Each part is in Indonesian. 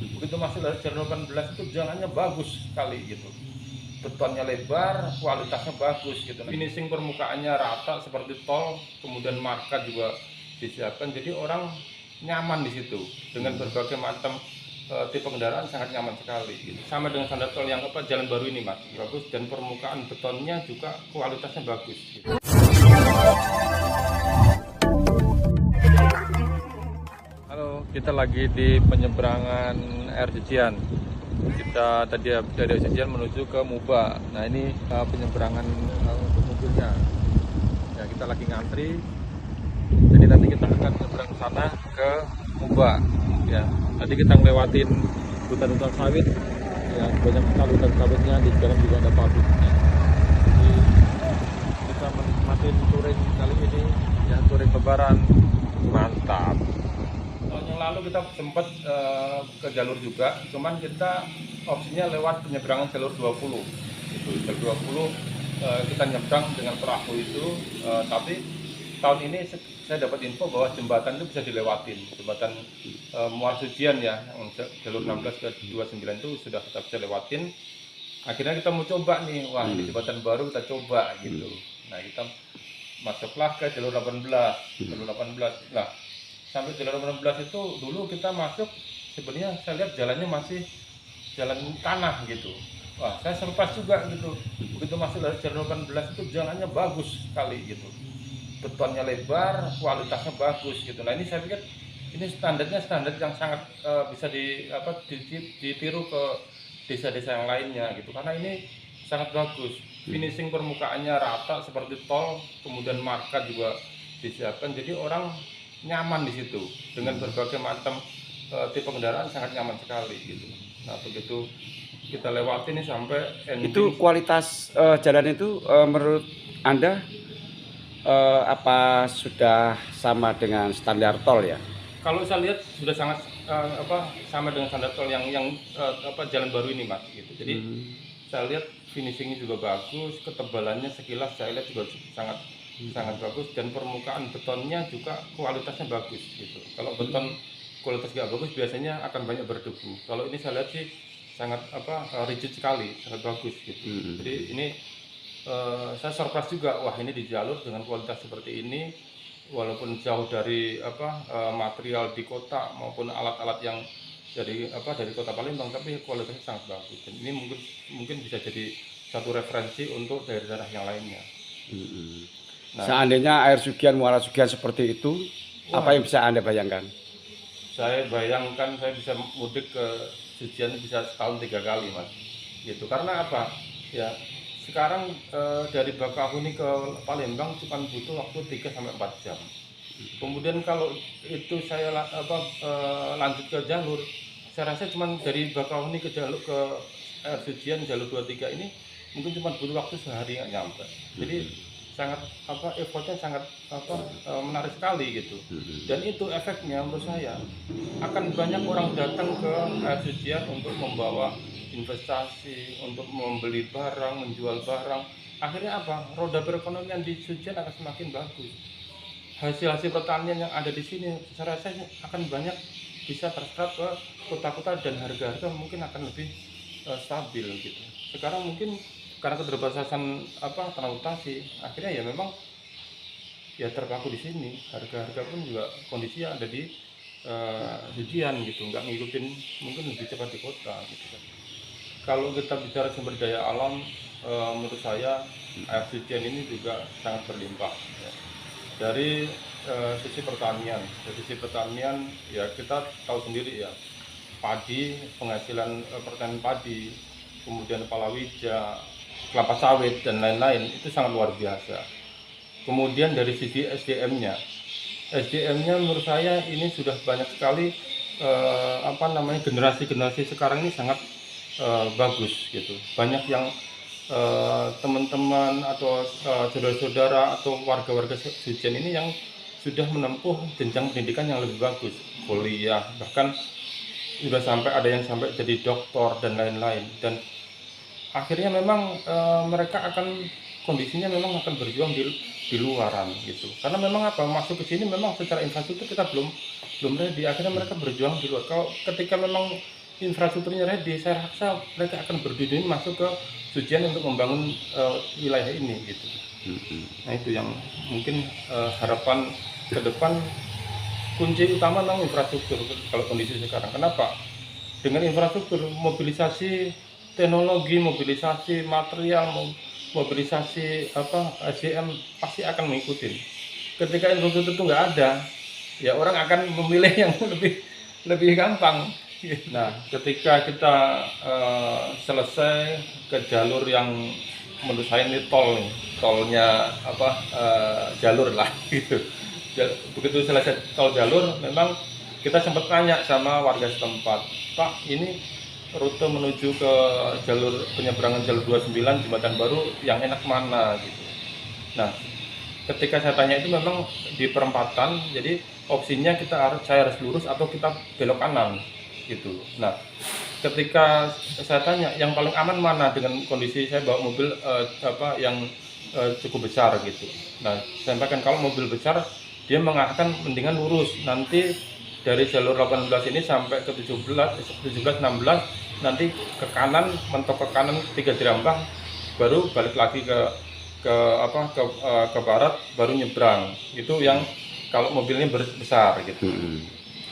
Begitu masuk dari jalur 18 itu jalannya bagus sekali gitu, betonnya lebar, kualitasnya bagus gitu, finishing permukaannya rata seperti tol, kemudian marka juga disiapkan, jadi orang nyaman di situ dengan berbagai macam tipe kendaraan, sangat nyaman sekali gitu. Sama dengan standar tol yang jalan baru ini mas, bagus, dan permukaan betonnya juga kualitasnya bagus gitu. Halo, kita lagi di penyeberangan Air Cucian. Kita tadi dari Air Cucian menuju ke Muba. Nah ini penyeberangan untuk mobilnya. Ya kita lagi ngantri. Jadi nanti kita akan menyeberang ke sana ke Muba. Ya, tadi kita ngelewatin hutan-hutan sawit. Ya banyak sekali hutan sawitnya, di jalan juga ada pabriknya. Jadi kita menikmati touring kali ini, ya touring Lebaran. Mantap. Tahun yang lalu kita sempat ke jalur juga, cuman kita opsinya lewat penyeberangan jalur 20. Itu jalur 20 kita nyebrang dengan perahu itu, tapi tahun ini saya dapat info bahwa jembatan itu bisa dilewatin, jembatan Muara Sucian ya, yang jalur 16 ke 29 itu sudah kita bisa lewatin. Akhirnya kita mau coba nih, wah ini jembatan baru kita coba gitu. Nah kita masuklah ke jalur 18, jalur 18. Nah sampai jalur 18 itu dulu kita masuk, sebenarnya saya lihat jalannya masih jalan tanah gitu. Wah saya surprise juga gitu, begitu masuk dari jalur 18 itu jalannya bagus sekali gitu, betonnya lebar, kualitasnya bagus gitu. Nah ini saya pikir ini standarnya standar yang sangat bisa ditiru ke desa-desa yang lainnya gitu, karena ini sangat bagus, finishing permukaannya rata seperti tol, kemudian marka juga disiapkan, jadi orang nyaman di situ dengan berbagai macam tipe kendaraan, sangat nyaman sekali gitu. Nah begitu kita lewati ini sampai ending. Itu kualitas jalan itu menurut Anda apa sudah sama dengan standar tol ya? Kalau saya lihat sudah sangat sama dengan standar tol yang jalan baru ini mas gitu. Jadi saya lihat finishingnya juga bagus, ketebalannya sekilas saya lihat juga sangat bagus, dan permukaan betonnya juga kualitasnya bagus gitu. Kalau beton kualitas nggak bagus biasanya akan banyak berdebu. Kalau ini saya lihat sih sangat rigid sekali, sangat bagus gitu. Jadi ini saya surprise juga, wah ini di jalur dengan kualitas seperti ini, walaupun jauh dari material di kota maupun alat-alat yang dari kota Palembang, tapi kualitasnya sangat bagus. Dan ini mungkin bisa jadi satu referensi untuk daerah-daerah yang lainnya. Nah, seandainya air Sugian, Muara Sugian seperti itu, wah, apa yang bisa Anda bayangkan? Saya bayangkan saya bisa mudik ke Sugian bisa setahun 3 kali mas gitu. Karena apa ya, sekarang dari Bakahuni ke Palembang cuma butuh waktu 3-4 jam. Kemudian kalau itu saya lanjut ke jalur, saya rasa cuma dari Bakahuni ke jalur ke Air Sugian jalur 23 ini mungkin cuma butuh waktu sehari nggak nyampe. Jadi sangat effortnya sangat menarik sekali gitu. Dan itu efeknya menurut saya akan banyak orang datang ke Air Sucian untuk membawa investasi, untuk membeli barang, menjual barang. Akhirnya apa, roda perekonomian di Sucian akan semakin bagus. Hasil pertanian yang ada di sini saya rasa akan banyak bisa terserap ke kota-kota, dan harga-harga mungkin akan lebih stabil gitu. Sekarang mungkin karena keterbatasan transportasi, akhirnya ya memang ya terpaku di sini. Harga-harga pun juga kondisinya ada di Sucian gitu, nggak ngikutin, mungkin lebih cepat di kota gitu kan. Kalau kita bicara sumber daya alam, menurut saya Air Sucian ini juga sangat berlimpah ya. Dari sisi pertanian, ya kita tahu sendiri ya, padi, penghasilan pertanian padi, kemudian palawija, kelapa sawit dan lain-lain itu sangat luar biasa. Kemudian dari sisi SDM-nya menurut saya ini sudah banyak sekali generasi sekarang ini sangat bagus gitu. Banyak yang teman-teman atau saudara-saudara atau warga-warga Sucian ini yang sudah menempuh jenjang pendidikan yang lebih bagus, kuliah, bahkan sudah sampai ada yang sampai jadi doktor dan lain-lain. Dan akhirnya memang mereka kondisinya memang akan berjuang di luaran gitu, karena memang masuk ke sini memang secara infrastruktur kita belum ready. Akhirnya mereka berjuang di luar. Kalau ketika memang infrastrukturnya ready, saya rasa mereka akan berdiri masuk ke Sujian untuk membangun wilayah ini gitu. Nah itu yang mungkin harapan ke depan, kunci utama memang infrastruktur kalau kondisi sekarang. Kenapa? Dengan infrastruktur, mobilisasi teknologi, mobilisasi material, mobilisasi SDM pasti akan mengikuti. Ketika infrastruktur itu nggak ada, ya orang akan memilih yang lebih gampang. Nah, ketika kita selesai ke jalur yang menurut saya ini tolnya jalur lah gitu. Begitu selesai tol jalur, memang kita sempat tanya sama warga setempat, Pak, ini rute menuju ke jalur penyeberangan jalur 29 Jembatan Baru yang enak mana gitu. Nah, ketika saya tanya itu memang di perempatan, jadi opsinya saya harus lurus atau kita belok kanan gitu. Nah, ketika saya tanya yang paling aman mana dengan kondisi saya bawa mobil yang cukup besar gitu. Nah, saya sampaikan kalau mobil besar dia mengarahkan mendingan lurus, nanti dari jalur 18 ini sampai ke 17, 16 nanti ke kanan, mentok ke kanan 3 jerambah, baru balik lagi ke barat, baru nyebrang. Itu yang kalau mobilnya besar gitu.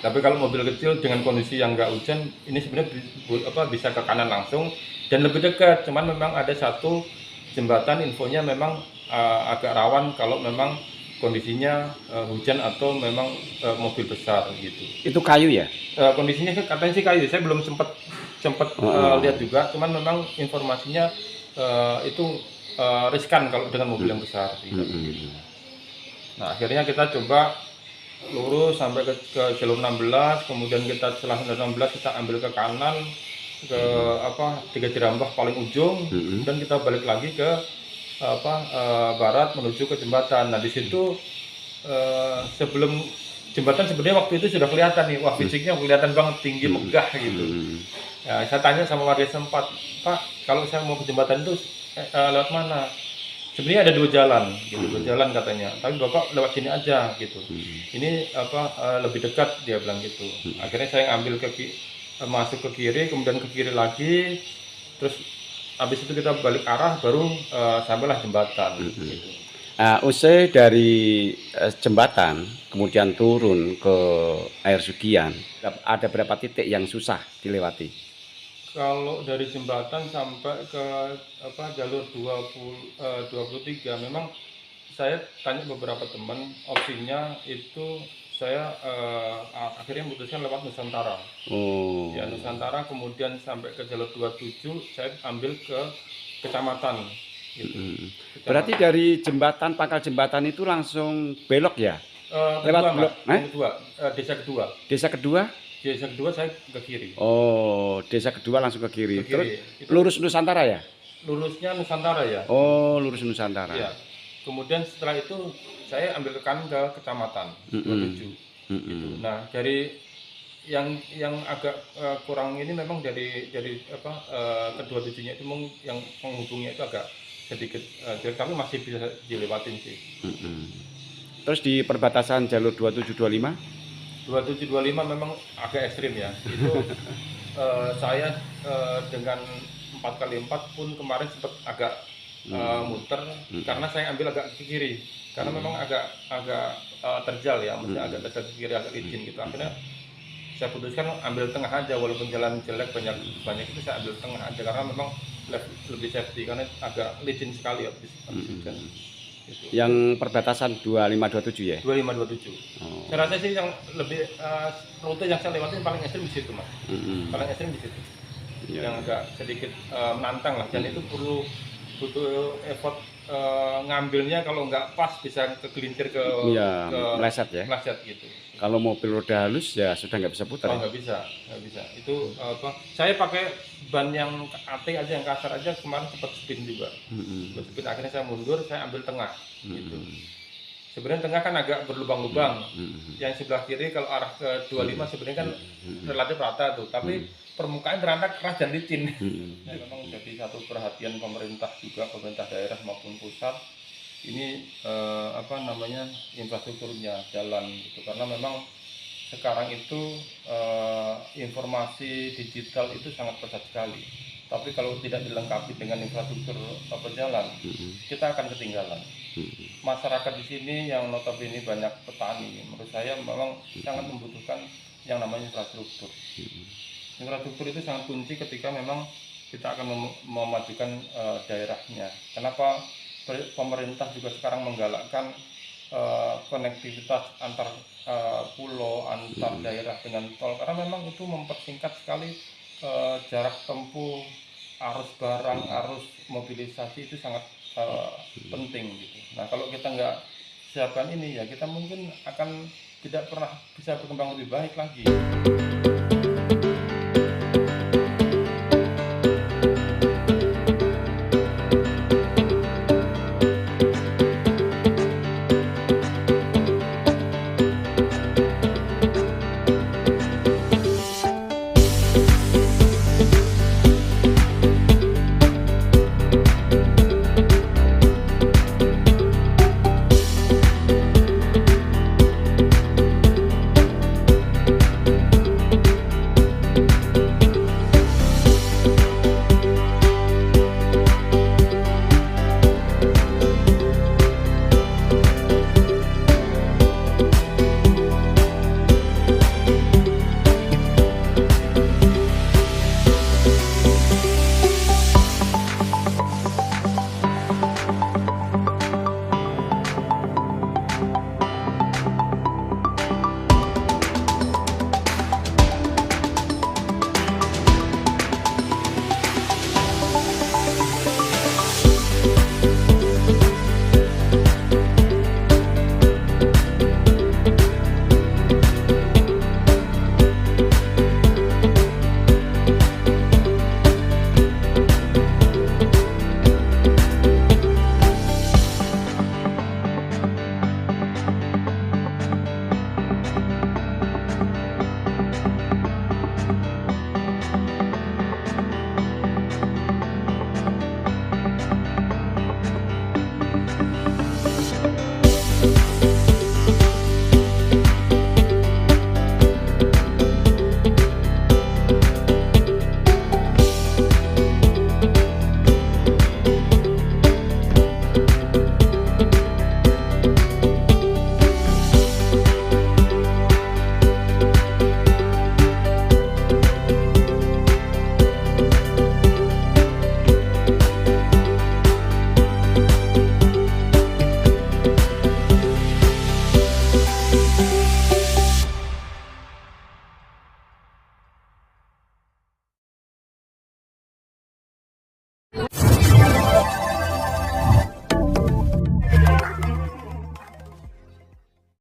Tapi kalau mobil kecil dengan kondisi yang nggak hujan, ini sebenarnya bisa ke kanan langsung dan lebih dekat. Cuman memang ada satu jembatan infonya memang agak rawan kalau memang kondisinya hujan atau memang mobil besar gitu. Itu kayu ya? Kondisinya katanya sih kayu. Saya belum sempat lihat juga. Cuman memang informasinya itu riskan kalau dengan mobil yang besar. Gitu. Nah akhirnya kita coba lurus sampai ke jalur 16, kemudian kita setelah 16 kita ambil ke kanan ke 3 jerambah paling ujung, dan kita balik lagi ke barat menuju ke jembatan. Nah di situ sebelum jembatan sebenarnya waktu itu sudah kelihatan nih, wah fisiknya kelihatan banget tinggi megah gitu. Ya, saya tanya sama warga setempat, Pak kalau saya mau ke jembatan itu lewat mana? Sebenarnya ada 2 jalan, gitu, 2 jalan katanya. Tapi Bapak lewat sini aja, gitu. Ini lebih dekat dia bilang gitu. Akhirnya saya ambil masuk ke kiri, kemudian ke kiri lagi, terus habis itu kita balik arah, baru sampailah jembatan. Gitu. Usai dari jembatan, kemudian turun ke air Sugian, ada berapa titik yang susah dilewati? Kalau dari jembatan sampai ke jalur 23 memang saya tanya beberapa teman, opsinya itu saya akhirnya memutuskan lewat Nusantara. Ya Nusantara, kemudian sampai ke jalur 27 saya ambil ke kecamatan gitu. Berarti dari jembatan, pangkal jembatan itu langsung belok ya? Lewat desa kedua. Desa kedua? Desa kedua saya ke kiri. Oh, desa kedua langsung ke kiri. Ke kiri. Terus lurus Nusantara ya? Lurusnya Nusantara ya. Oh, lurus Nusantara. Iya. Kemudian setelah itu saya ambil ke kanan ke kecamatan 27. Gitu. Nah, dari yang agak kurang ini memang dari kedua tujuhnya itu yang menghubungnya itu agak sedikit jelek, tapi masih bisa dilewatin sih. Terus di perbatasan jalur 2725? 2725 memang agak ekstrim ya. Itu saya dengan 4x4 pun kemarin sempat agak muter karena saya ambil agak ke kiri. Karena memang agak terjal ya, mesti agak terjal ke kiri, agak licin gitu. Akhirnya saya putuskan ambil tengah aja, walaupun jalan jelek banyak itu saya ambil tengah aja karena memang lebih safety, karena agak licin sekali habis hujan. Gitu. Yang perbatasan 2527 ya? 2527. Saya rasa sih yang lebih rute yang saya lewatin paling ekstrim di situ, Mas. Paling ekstrim di situ. Yang agak sedikit menantang lah, dan itu butuh effort ngambilnya, kalau nggak pas bisa kegelincir ke meleset ya. Meleset gitu. Kalau mobil roda halus ya sudah nggak bisa putar. Oh, nggak bisa. Itu saya pakai ban yang AT aja, yang kasar aja, kemarin sempat spin juga. Spin, akhirnya saya mundur, saya ambil tengah. Gitu. Sebenarnya tengah kan agak berlubang-lubang. Yang sebelah kiri kalau arah ke 25 sebenarnya kan relatif rata tuh, tapi permukaan ternyata keras dan licin. Nah, memang jadi satu perhatian pemerintah juga, pemerintah daerah maupun pusat. Ini infrastrukturnya, jalan gitu, karena memang sekarang itu informasi digital itu sangat pesat sekali. Tapi kalau tidak dilengkapi dengan infrastruktur jalan, kita akan ketinggalan. Masyarakat di sini yang notabene banyak petani, menurut saya memang sangat membutuhkan yang namanya infrastruktur. Infrastruktur itu sangat kunci ketika memang kita akan memajukan daerahnya. Kenapa pemerintah juga sekarang menggalakkan konektivitas antar pulau, antar daerah dengan tol, karena memang itu mempersingkat sekali jarak tempuh, arus barang, arus mobilisasi itu sangat penting gitu. Nah kalau kita nggak siapkan ini ya kita mungkin akan tidak pernah bisa berkembang lebih baik lagi.